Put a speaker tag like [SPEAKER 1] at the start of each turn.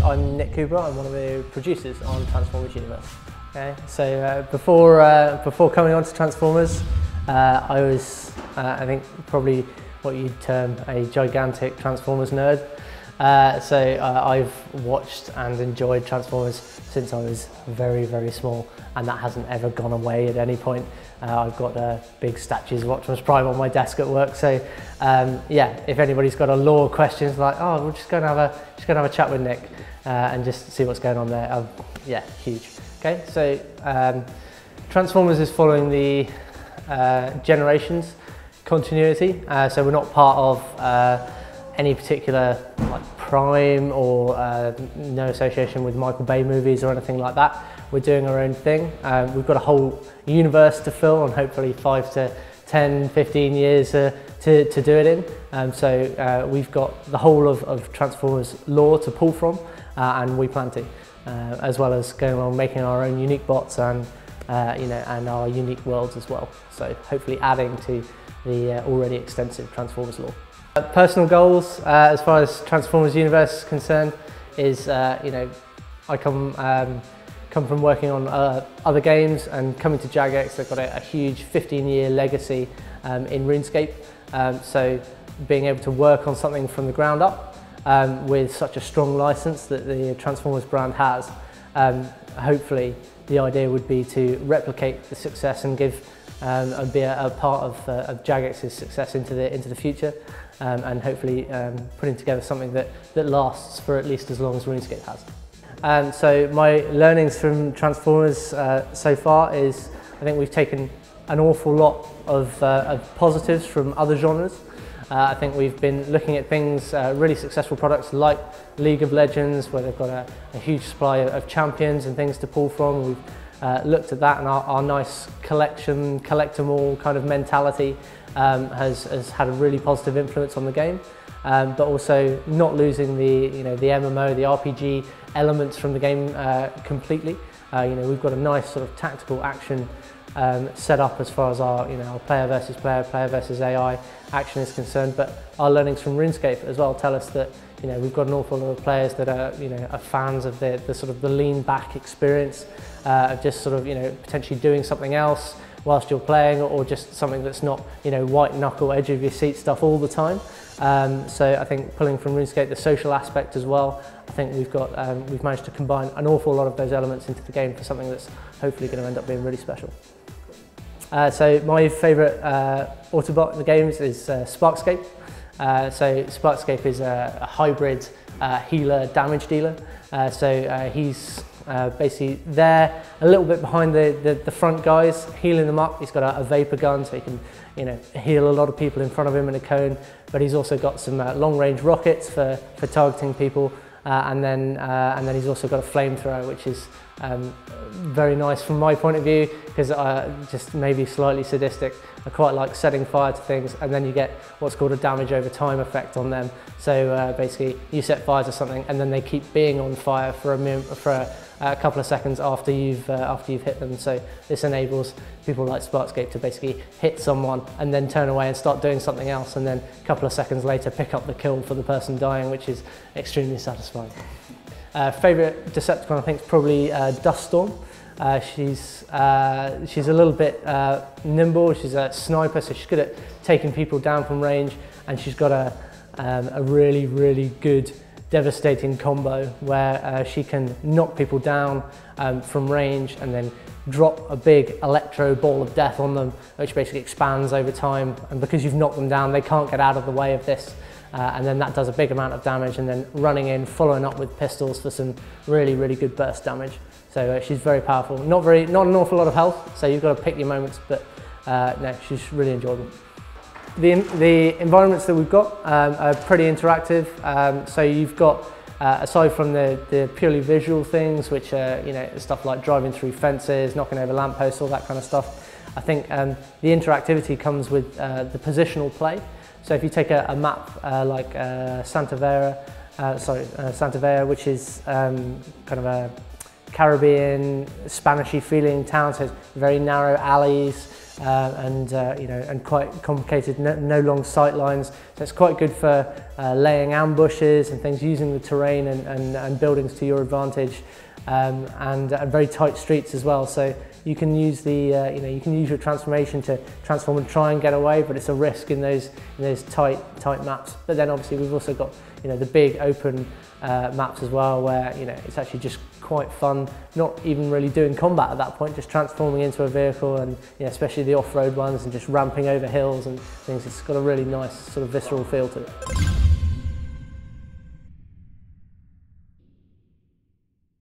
[SPEAKER 1] I'm Nick Cooper. I'm one of the producers on Transformers Universe. Okay, so before coming on to Transformers, I was, I think, probably what you'd term a gigantic Transformers nerd. I've watched and enjoyed Transformers since I was very, very small, and that hasn't ever gone away at any point. I've got big statues of Optimus Prime on my desk at work, so yeah, if anybody's got a lore questions like, oh, we're just going to have a chat with Nick and just see what's going on there. Yeah, huge. Okay, so Transformers is following the Generations continuity, so we're not part of any particular like Prime or no association with Michael Bay movies or anything like that. We're doing our own thing. We've got a whole universe to fill and hopefully 5 to 10, 15 years to do it in. So we've got the whole of Transformers lore to pull from, and we plan to, as well as going on making our own unique bots and and our unique worlds as well. So hopefully adding to the already extensive Transformers lore. Personal goals, as far as Transformers Universe is concerned, is I come from working on other games and coming to Jagex. They've got a huge 15-year legacy in RuneScape. So being able to work on something from the ground up with such a strong license that the Transformers brand has, hopefully the idea would be to replicate the success and give and be a part of Jagex's success into the future, and hopefully putting together something that lasts for at least as long as RuneScape has. So my learnings from Transformers so far is, I think we've taken an awful lot of positives from other genres. I think we've been looking at things, really successful products like League of Legends, where they've got a huge supply of champions and things to pull from. We've looked at that, and our nice collection, collect 'em all kind of mentality has had a really positive influence on the game. But also not losing the MMO, the RPG elements from the game completely. We've got a nice sort of tactical action set up as far as our our player versus AI action is concerned. But our learnings from RuneScape as well tell us that we've got an awful lot of players that are fans of the sort of the lean back experience of just sort of potentially doing something else whilst you're playing, or just something that's not white knuckle edge of your seat stuff all the time. So I think pulling from RuneScape the social aspect as well, I think we've managed to combine an awful lot of those elements into the game for something that's hopefully going to end up being really special. So my favourite Autobot in the games is Sparkscape. So Sparkscape is a hybrid healer damage dealer. He's basically there a little bit behind the front guys, healing them up. He's got a vapor gun, so he can heal a lot of people in front of him in a cone. But he's also got some long-range rockets for targeting people, and then he's also got a flamethrower, which is very nice from my point of view, because just maybe slightly sadistic. I quite like setting fire to things, and then you get what's called a damage over time effect on them. So basically, you set fire to something, and then they keep being on fire for a couple of seconds after you've hit them. So this enables people like Sparkscape to basically hit someone and then turn away and start doing something else, and then a couple of seconds later pick up the kill for the person dying, which is extremely satisfying. Favourite Decepticon, I think, is probably Duststorm. She's a little bit nimble. She's a sniper, so she's good at taking people down from range, and she's got a really, really good devastating combo where she can knock people down from range and then drop a big electro ball of death on them, which basically expands over time, and because you've knocked them down, they can't get out of the way of this. And then that does a big amount of damage, and then running in, following up with pistols for some really, really good burst damage. So she's very powerful. Not an awful lot of health, so you've got to pick your moments, but no, she's really enjoyable. The environments that we've got are pretty interactive. So you've got, aside from the purely visual things, which are stuff like driving through fences, knocking over lampposts, all that kind of stuff, I think the interactivity comes with the positional play. So if you take a map like Santa Vera, which is kind of Caribbean, Spanishy feeling town, so it's very narrow alleys and quite complicated, no long sight lines. So it's quite good for laying ambushes and things, using the terrain and buildings to your advantage, and very tight streets as well. So you can use you can use your transformation to transform and try and get away, but it's a risk in those tight maps. But then obviously we've also got the big open maps as well, where it's actually just quite fun, not even really doing combat at that point, just transforming into a vehicle, and especially the off-road ones, and just ramping over hills and things. It's got a really nice sort of visceral feel to it.